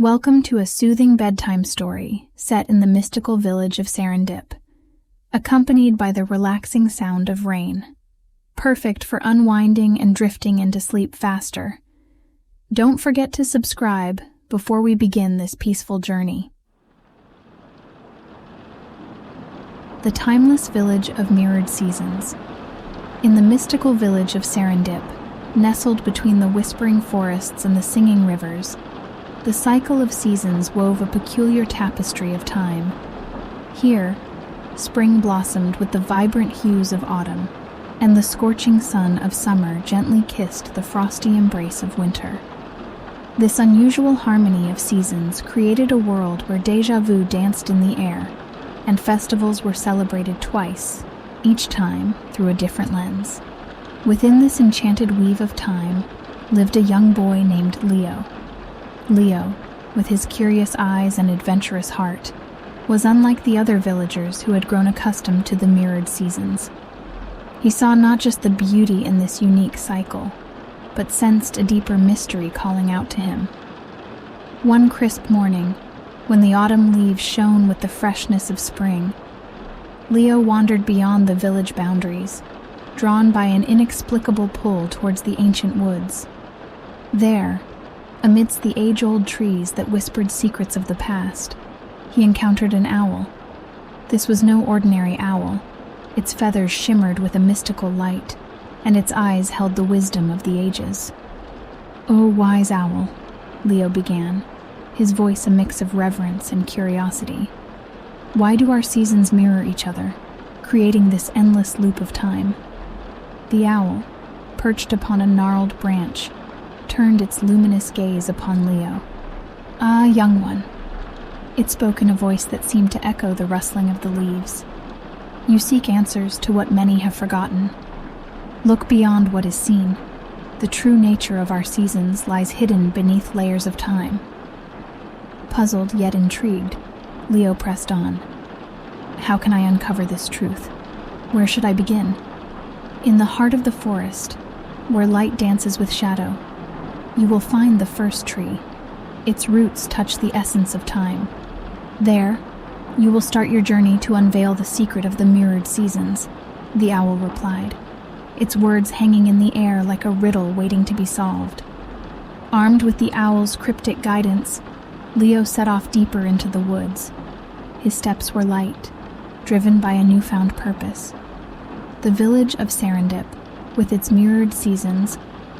Welcome to a soothing bedtime story set in the mystical village of Serendip, accompanied by the relaxing sound of rain. Perfect for unwinding and drifting into sleep faster. Don't forget to subscribe before we begin this peaceful journey. The timeless village of mirrored seasons. In the mystical village of Serendip, nestled between the whispering forests and the singing rivers, the cycle of seasons wove a peculiar tapestry of time. Here, spring blossomed with the vibrant hues of autumn, and the scorching sun of summer gently kissed the frosty embrace of winter. This unusual harmony of seasons created a world where déjà vu danced in the air, and festivals were celebrated twice, each time through a different lens. Within this enchanted weave of time lived a young boy named Leo. Leo, with his curious eyes and adventurous heart, was unlike the other villagers who had grown accustomed to the mirrored seasons. He saw not just the beauty in this unique cycle, but sensed a deeper mystery calling out to him. One crisp morning, when the autumn leaves shone with the freshness of spring, Leo wandered beyond the village boundaries, drawn by an inexplicable pull towards the ancient woods. There, amidst the age-old trees that whispered secrets of the past, he encountered an owl. This was no ordinary owl. Its feathers shimmered with a mystical light, and its eyes held the wisdom of the ages. "O wise owl," Leo began, his voice a mix of reverence and curiosity. "Why do our seasons mirror each other, creating this endless loop of time?" The owl, perched upon a gnarled branch, turned its luminous gaze upon Leo. "Ah, young one," it spoke in a voice that seemed to echo the rustling of the leaves. "You seek answers to what many have forgotten. Look beyond what is seen. The true nature of our seasons lies hidden beneath layers of time." Puzzled yet intrigued, Leo pressed on. "How can I uncover this truth? Where should I begin?" "In the heart of the forest, where light dances with shadow, you will find the first tree. Its roots touch the essence of time. There, you will start your journey to unveil the secret of the mirrored seasons," the owl replied, its words hanging in the air like a riddle waiting to be solved. Armed with the owl's cryptic guidance, Leo set off deeper into the woods. His steps were light, driven by a newfound purpose. The village of Serendip, with its mirrored seasons,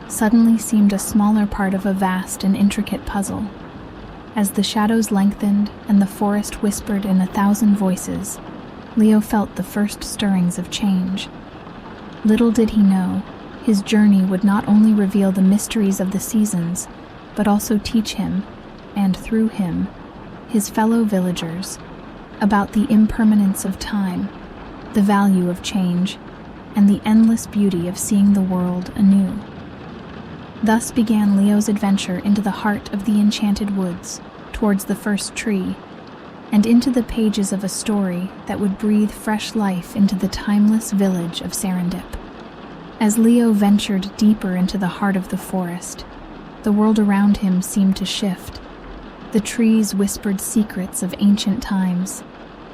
suddenly seemed a smaller part of a vast and intricate puzzle. As the shadows lengthened and the forest whispered in 1,000 voices, Leo felt the first stirrings of change. Little did he know, his journey would not only reveal the mysteries of the seasons, but also teach him, and through him, his fellow villagers, about the impermanence of time, the value of change, and the endless beauty of seeing the world anew. Thus began Leo's adventure into the heart of the enchanted woods, towards the first tree, and into the pages of a story that would breathe fresh life into the timeless village of Serendip. As Leo ventured deeper into the heart of the forest, the world around him seemed to shift. The trees whispered secrets of ancient times,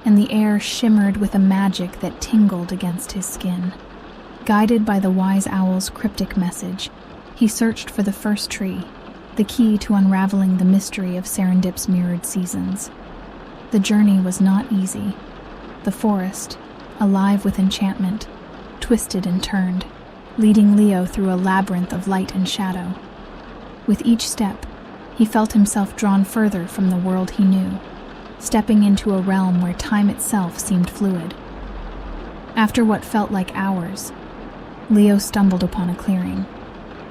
and the air shimmered with a magic that tingled against his skin. Guided by the wise owl's cryptic message, he searched for the first tree, the key to unraveling the mystery of Serendip's mirrored seasons. The journey was not easy. The forest, alive with enchantment, twisted and turned, leading Leo through a labyrinth of light and shadow. With each step, he felt himself drawn further from the world he knew, stepping into a realm where time itself seemed fluid. After what felt like hours, Leo stumbled upon a clearing.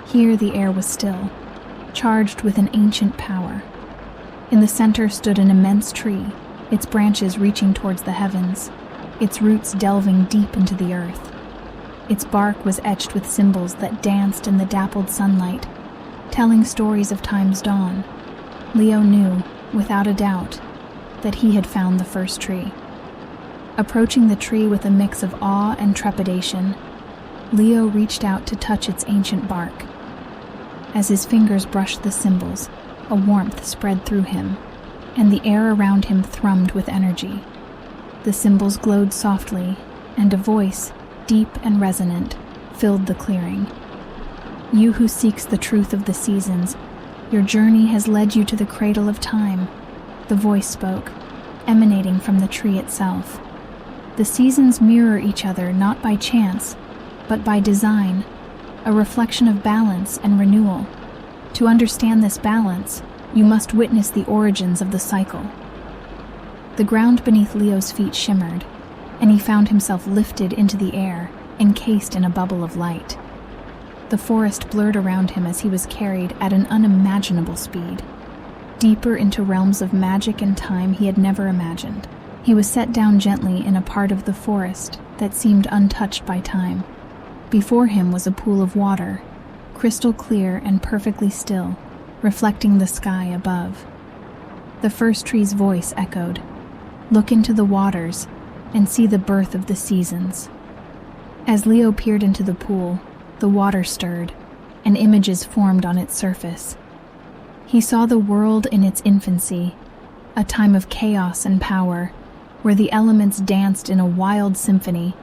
Here the air was still, charged with an ancient power. In the center stood an immense tree, its branches reaching towards the heavens, its roots delving deep into the earth. Its bark was etched with symbols that danced in the dappled sunlight, telling stories of time's dawn. Leo knew, without a doubt, that he had found the first tree. Approaching the tree with a mix of awe and trepidation, Leo reached out to touch its ancient bark. As his fingers brushed the symbols, a warmth spread through him, and the air around him thrummed with energy. The symbols glowed softly, and a voice, deep and resonant, filled the clearing. You who seeks the truth of the seasons, your journey has led you to the cradle of time, the voice spoke, emanating from the tree itself. The seasons mirror each other not by chance, but by design, a reflection of balance and renewal. To understand this balance, you must witness the origins of the cycle. The ground beneath Leo's feet shimmered, and he found himself lifted into the air, encased in a bubble of light. The forest blurred around him as he was carried at an unimaginable speed, deeper into realms of magic and time he had never imagined. He was set down gently in a part of the forest that seemed untouched by time. Before him was a pool of water, crystal clear and perfectly still, reflecting the sky above. The first tree's voice echoed, "Look into the waters and see the birth of the seasons." As Leo peered into the pool, the water stirred, and images formed on its surface. He saw the world in its infancy, a time of chaos and power, where the elements danced in a wild symphony.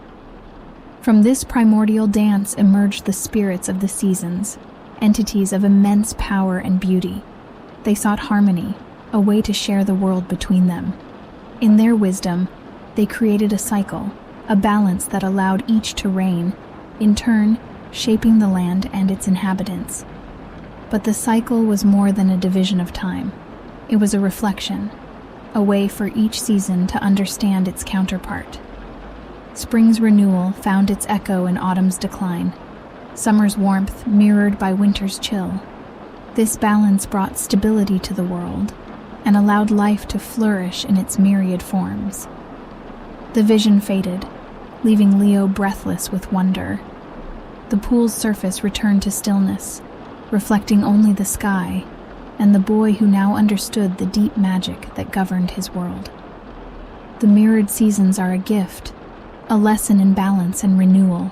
From this primordial dance emerged the spirits of the seasons, entities of immense power and beauty. They sought harmony, a way to share the world between them. In their wisdom, they created a cycle, a balance that allowed each to reign, in turn, shaping the land and its inhabitants. But the cycle was more than a division of time. It was a reflection, a way for each season to understand its counterpart. Spring's renewal found its echo in autumn's decline, summer's warmth mirrored by winter's chill. This balance brought stability to the world and allowed life to flourish in its myriad forms. The vision faded, leaving Leo breathless with wonder. The pool's surface returned to stillness, reflecting only the sky and the boy who now understood the deep magic that governed his world. The mirrored seasons are a gift, a lesson in balance and renewal,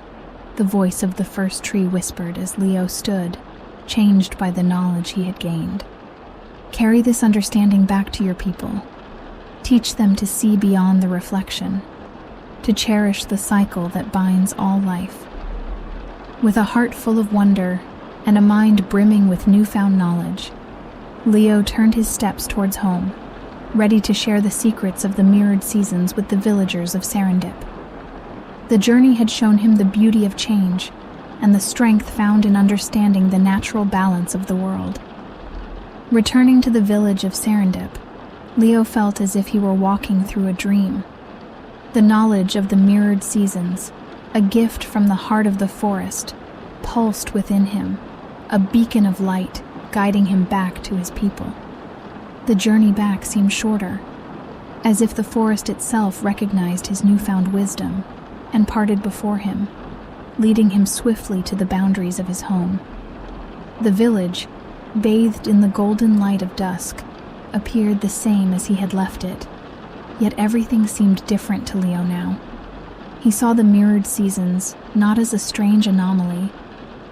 the voice of the first tree whispered as Leo stood, changed by the knowledge he had gained. Carry this understanding back to your people. Teach them to see beyond the reflection, to cherish the cycle that binds all life. With a heart full of wonder and a mind brimming with newfound knowledge, Leo turned his steps towards home, ready to share the secrets of the mirrored seasons with the villagers of Serendip. The journey had shown him the beauty of change and the strength found in understanding the natural balance of the world. Returning to the village of Serendip, Leo felt as if he were walking through a dream. The knowledge of the mirrored seasons, a gift from the heart of the forest, pulsed within him, a beacon of light guiding him back to his people. The journey back seemed shorter, as if the forest itself recognized his newfound wisdom and parted before him, leading him swiftly to the boundaries of his home. The village, bathed in the golden light of dusk, appeared the same as he had left it, yet everything seemed different to Leo now. He saw the mirrored seasons not as a strange anomaly,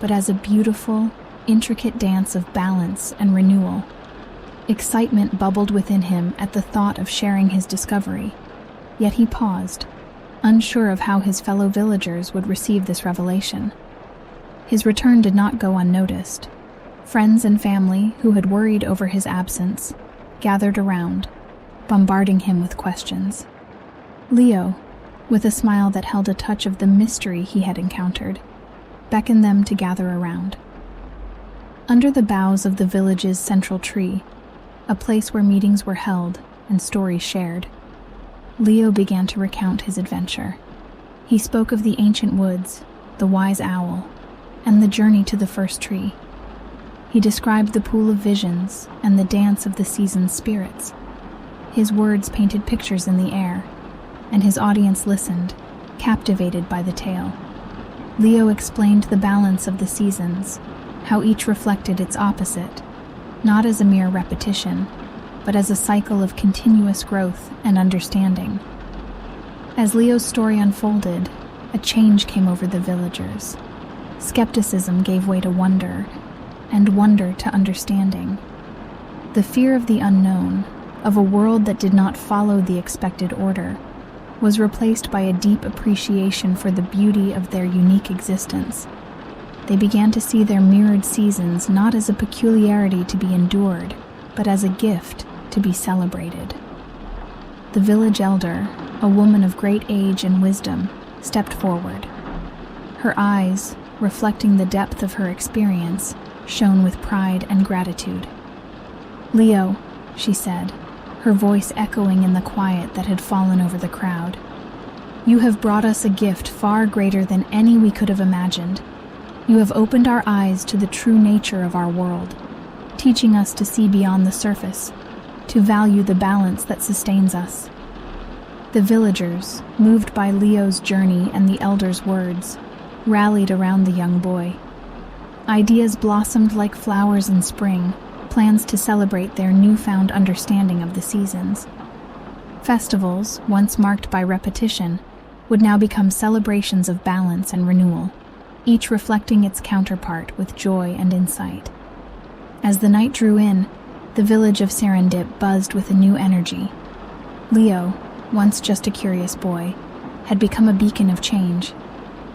but as a beautiful, intricate dance of balance and renewal. Excitement bubbled within him at the thought of sharing his discovery, yet he paused, unsure of how his fellow villagers would receive this revelation. His return did not go unnoticed. Friends and family, who had worried over his absence, gathered around, bombarding him with questions. Leo, with a smile that held a touch of the mystery he had encountered, beckoned them to gather around. Under the boughs of the village's central tree, a place where meetings were held and stories shared, Leo began to recount his adventure. He spoke of the ancient woods, the wise owl, and the journey to the first tree. He described the pool of visions and the dance of the season's spirits. His words painted pictures in the air, and his audience listened, captivated by the tale. Leo explained the balance of the seasons, how each reflected its opposite, not as a mere repetition, but as a cycle of continuous growth and understanding. As Leo's story unfolded, a change came over the villagers. Skepticism gave way to wonder, and wonder to understanding. The fear of the unknown, of a world that did not follow the expected order, was replaced by a deep appreciation for the beauty of their unique existence. They began to see their mirrored seasons not as a peculiarity to be endured, but as a gift to be celebrated. The village elder, a woman of great age and wisdom, stepped forward. Her eyes, reflecting the depth of her experience, shone with pride and gratitude. "Leo," she said, her voice echoing in the quiet that had fallen over the crowd, "you have brought us a gift far greater than any we could have imagined. You have opened our eyes to the true nature of our world, teaching us to see beyond the surface, to value the balance that sustains us." The villagers, moved by Leo's journey and the elder's words, rallied around the young boy. Ideas blossomed like flowers in spring, plans to celebrate their newfound understanding of the seasons. Festivals, once marked by repetition, would now become celebrations of balance and renewal, each reflecting its counterpart with joy and insight. As the night drew in, the village of Serendip buzzed with a new energy. Leo, once just a curious boy, had become a beacon of change,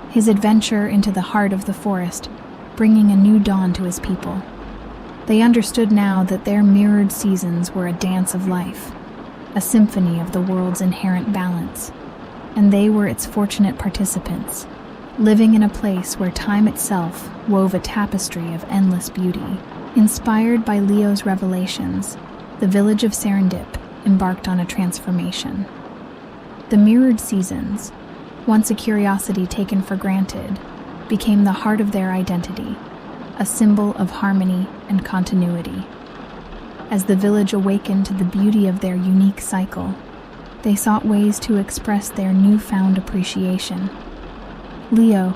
his adventure into the heart of the forest bringing a new dawn to his people. They understood now that their mirrored seasons were a dance of life, a symphony of the world's inherent balance, and they were its fortunate participants, living in a place where time itself wove a tapestry of endless beauty. Inspired by Leo's revelations, the village of Serendip embarked on a transformation. The mirrored seasons, once a curiosity taken for granted, became the heart of their identity, a symbol of harmony and continuity. As the village awakened to the beauty of their unique cycle, they sought ways to express their newfound appreciation. Leo,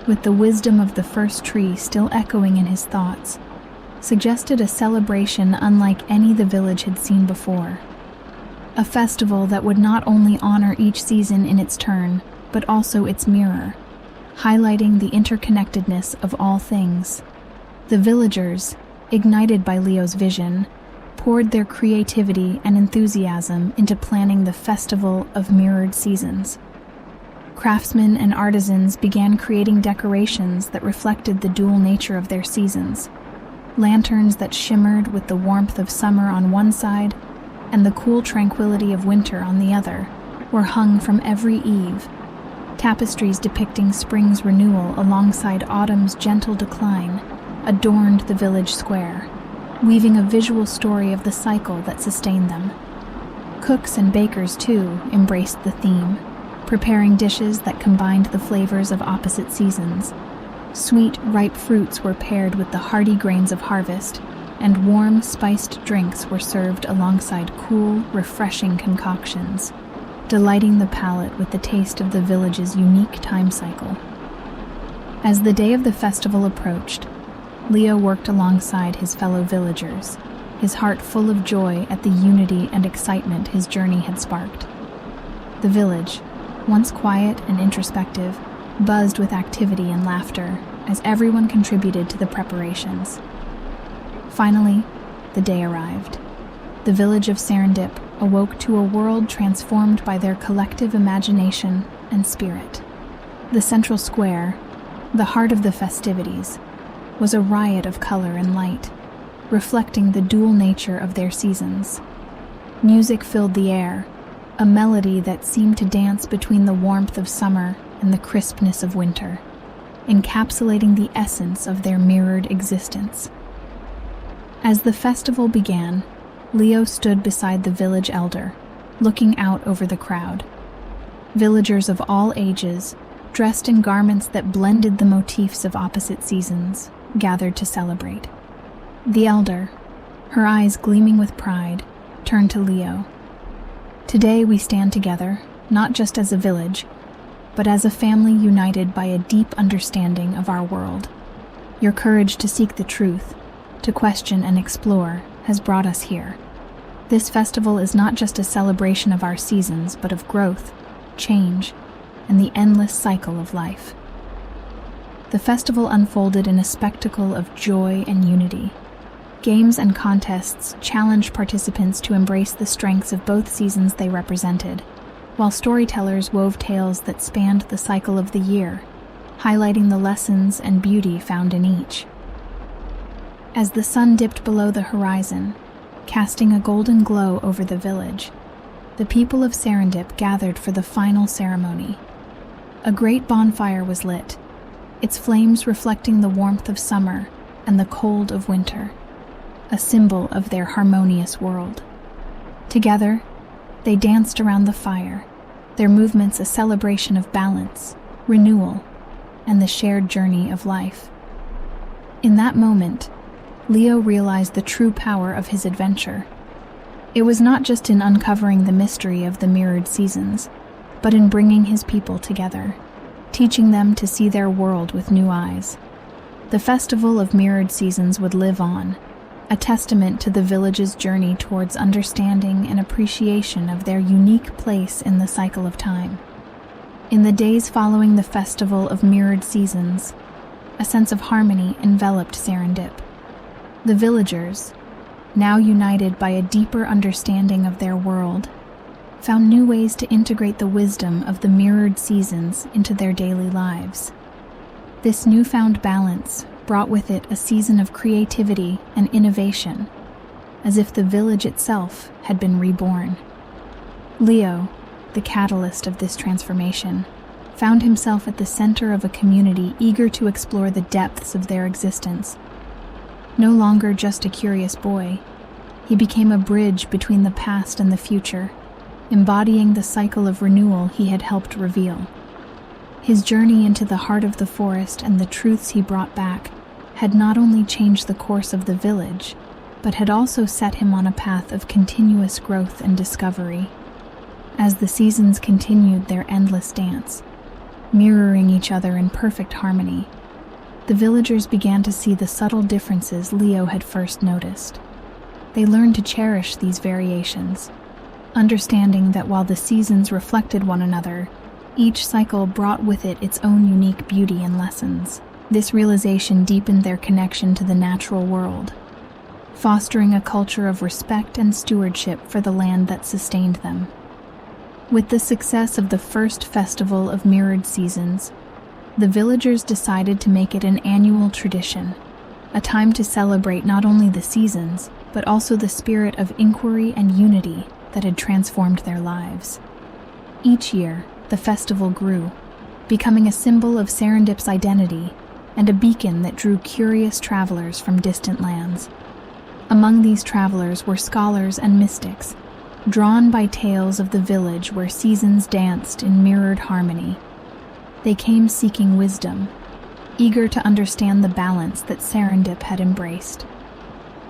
with the wisdom of the first tree still echoing in his thoughts, suggested a celebration unlike any the village had seen before. A festival that would not only honor each season in its turn, but also its mirror, highlighting the interconnectedness of all things. The villagers, ignited by Leo's vision, poured their creativity and enthusiasm into planning the Festival of Mirrored Seasons. Craftsmen and artisans began creating decorations that reflected the dual nature of their seasons. Lanterns that shimmered with the warmth of summer on one side and the cool tranquility of winter on the other were hung from every eave. Tapestries depicting spring's renewal alongside autumn's gentle decline adorned the village square, weaving a visual story of the cycle that sustained them. Cooks and bakers, too, embraced the theme, preparing dishes that combined the flavors of opposite seasons. Sweet, ripe fruits were paired with the hearty grains of harvest, and warm, spiced drinks were served alongside cool, refreshing concoctions, delighting the palate with the taste of the village's unique time cycle. As the day of the festival approached, Leo worked alongside his fellow villagers, his heart full of joy at the unity and excitement his journey had sparked. The village, once quiet and introspective, buzzed with activity and laughter as everyone contributed to the preparations. Finally, the day arrived. The village of Serendip awoke to a world transformed by their collective imagination and spirit. The central square, the heart of the festivities, was a riot of color and light, reflecting the dual nature of their seasons. Music filled the air, a melody that seemed to dance between the warmth of summer and the crispness of winter, encapsulating the essence of their mirrored existence. As the festival began, Leo stood beside the village elder, looking out over the crowd. Villagers of all ages, dressed in garments that blended the motifs of opposite seasons, gathered to celebrate. The elder, her eyes gleaming with pride, turned to Leo. "Today we stand together, not just as a village, but as a family united by a deep understanding of our world. Your courage to seek the truth, to question and explore, has brought us here. This festival is not just a celebration of our seasons, but of growth, change, and the endless cycle of life." The festival unfolded in a spectacle of joy and unity. Games and contests challenged participants to embrace the strengths of both seasons they represented, while storytellers wove tales that spanned the cycle of the year, highlighting the lessons and beauty found in each. As the sun dipped below the horizon, casting a golden glow over the village, the people of Serendip gathered for the final ceremony. A great bonfire was lit, its flames reflecting the warmth of summer and the cold of winter, a symbol of their harmonious world. Together, they danced around the fire, their movements a celebration of balance, renewal, and the shared journey of life. In that moment, Leo realized the true power of his adventure. It was not just in uncovering the mystery of the mirrored seasons, but in bringing his people together, teaching them to see their world with new eyes. The Festival of Mirrored Seasons would live on, a testament to the village's journey towards understanding and appreciation of their unique place in the cycle of time. In the days following the Festival of Mirrored Seasons, a sense of harmony enveloped Serendip. The villagers, now united by a deeper understanding of their world, found new ways to integrate the wisdom of the mirrored seasons into their daily lives. This newfound balance brought with it a season of creativity and innovation, as if the village itself had been reborn. Leo, the catalyst of this transformation, found himself at the center of a community eager to explore the depths of their existence. No longer just a curious boy, he became a bridge between the past and the future, embodying the cycle of renewal he had helped reveal. His journey into the heart of the forest and the truths he brought back had not only changed the course of the village, but had also set him on a path of continuous growth and discovery. As the seasons continued their endless dance, mirroring each other in perfect harmony, the villagers began to see the subtle differences Leo had first noticed. They learned to cherish these variations, understanding that while the seasons reflected one another, each cycle brought with it its own unique beauty and lessons. This realization deepened their connection to the natural world, fostering a culture of respect and stewardship for the land that sustained them. With the success of the first Festival of Mirrored Seasons, the villagers decided to make it an annual tradition, a time to celebrate not only the seasons, but also the spirit of inquiry and unity that had transformed their lives. Each year, the festival grew, becoming a symbol of Serendip's identity and a beacon that drew curious travelers from distant lands. Among these travelers were scholars and mystics, drawn by tales of the village where seasons danced in mirrored harmony. They came seeking wisdom, eager to understand the balance that Serendip had embraced.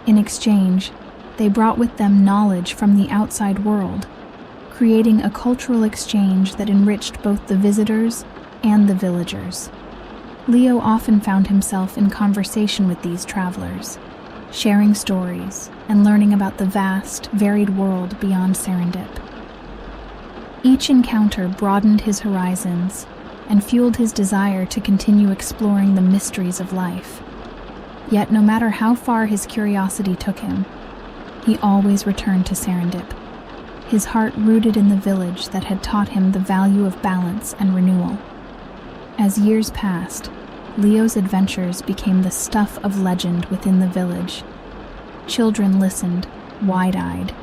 In exchange, they brought with them knowledge from the outside world, creating a cultural exchange that enriched both the visitors and the villagers. Leo often found himself in conversation with these travelers, sharing stories and learning about the vast, varied world beyond Serendip. Each encounter broadened his horizons and fueled his desire to continue exploring the mysteries of life. Yet no matter how far his curiosity took him, he always returned to Serendip, his heart rooted in the village that had taught him the value of balance and renewal. As years passed, Leo's adventures became the stuff of legend within the village. Children listened, wide-eyed,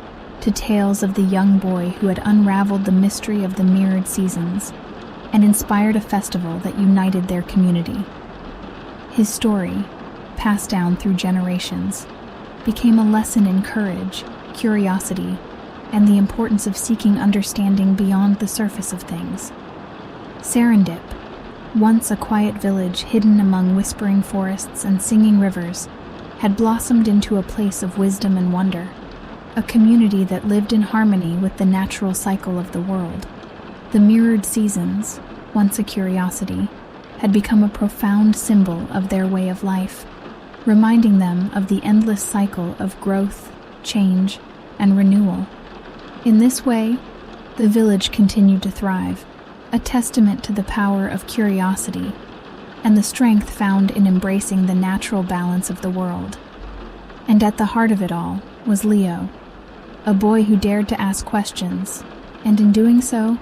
to tales of the young boy who had unraveled the mystery of the mirrored seasons and inspired a festival that united their community. His story, passed down through generations, became a lesson in courage, curiosity, and the importance of seeking understanding beyond the surface of things. Serendip, once a quiet village hidden among whispering forests and singing rivers, had blossomed into a place of wisdom and wonder, a community that lived in harmony with the natural cycle of the world. The mirrored seasons, once a curiosity, had become a profound symbol of their way of life, reminding them of the endless cycle of growth, change, and renewal. In this way, the village continued to thrive, a testament to the power of curiosity and the strength found in embracing the natural balance of the world. And at the heart of it all was Leo, a boy who dared to ask questions, and in doing so,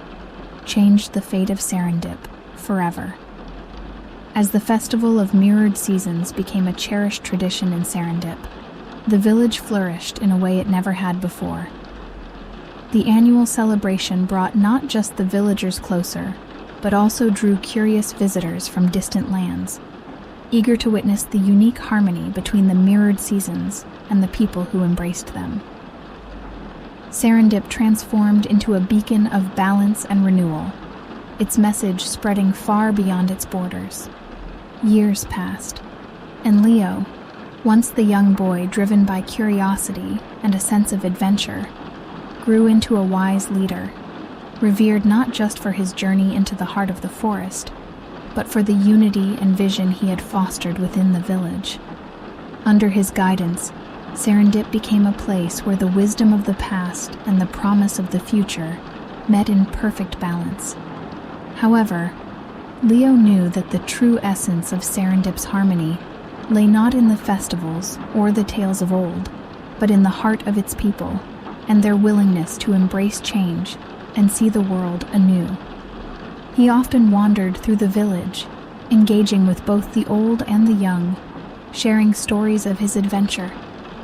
changed the fate of Serendip forever. As the festival of mirrored seasons became a cherished tradition in Serendip, the village flourished in a way it never had before. The annual celebration brought not just the villagers closer, but also drew curious visitors from distant lands, eager to witness the unique harmony between the mirrored seasons and the people who embraced them. Serendip transformed into a beacon of balance and renewal, its message spreading far beyond its borders. Years passed, and Leo, once the young boy driven by curiosity and a sense of adventure, grew into a wise leader, revered not just for his journey into the heart of the forest, but for the unity and vision he had fostered within the village. Under his guidance, Serendip became a place where the wisdom of the past and the promise of the future met in perfect balance. However, Leo knew that the true essence of Serendip's harmony lay not in the festivals or the tales of old, but in the heart of its people and their willingness to embrace change and see the world anew. He often wandered through the village, engaging with both the old and the young, sharing stories of his adventure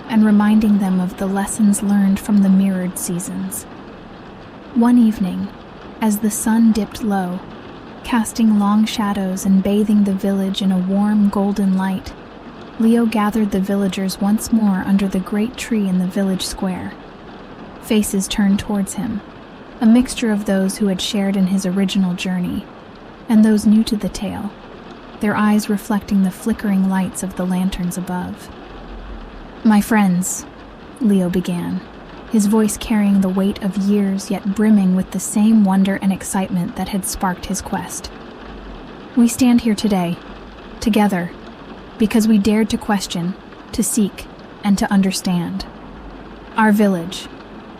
and reminding them of the lessons learned from the mirrored seasons. One evening, as the sun dipped low, casting long shadows and bathing the village in a warm golden light, Leo gathered the villagers once more under the great tree in the village square. Faces turned towards him, a mixture of those who had shared in his original journey and those new to the tale, their eyes reflecting the flickering lights of the lanterns above. "My friends," Leo began, his voice carrying the weight of years yet brimming with the same wonder and excitement that had sparked his quest. "We stand here today, together, because we dared to question, to seek, and to understand. Our village,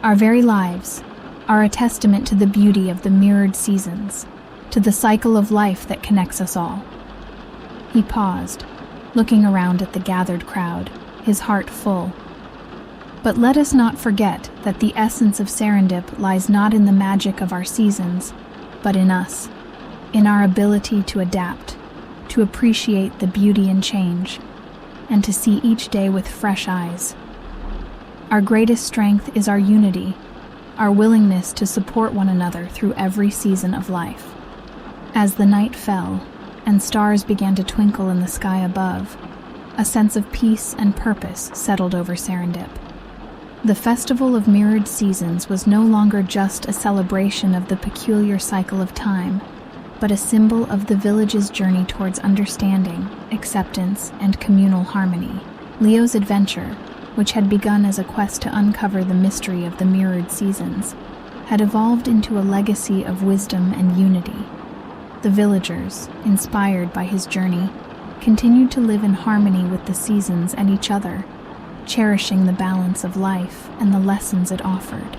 our very lives, are a testament to the beauty of the mirrored seasons, to the cycle of life that connects us all." He paused, looking around at the gathered crowd, his heart full. "But let us not forget that the essence of Serendip lies not in the magic of our seasons, but in us, in our ability to adapt, to appreciate the beauty in change, and to see each day with fresh eyes. Our greatest strength is our unity, our willingness to support one another through every season of life." As the night fell and stars began to twinkle in the sky above, a sense of peace and purpose settled over Serendip. The Festival of Mirrored Seasons was no longer just a celebration of the peculiar cycle of time, but a symbol of the village's journey towards understanding, acceptance, and communal harmony. Leo's adventure, which had begun as a quest to uncover the mystery of the mirrored seasons, had evolved into a legacy of wisdom and unity. The villagers, inspired by his journey, continued to live in harmony with the seasons and each other, cherishing the balance of life and the lessons it offered.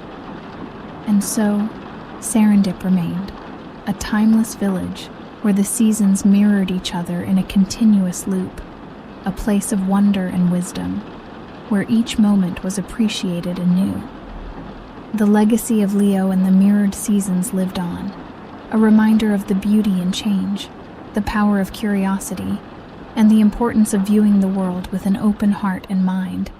And so, Serendip remained, a timeless village where the seasons mirrored each other in a continuous loop, a place of wonder and wisdom, where each moment was appreciated anew. The legacy of Leo and the mirrored seasons lived on, a reminder of the beauty in change, the power of curiosity, and the importance of viewing the world with an open heart and mind.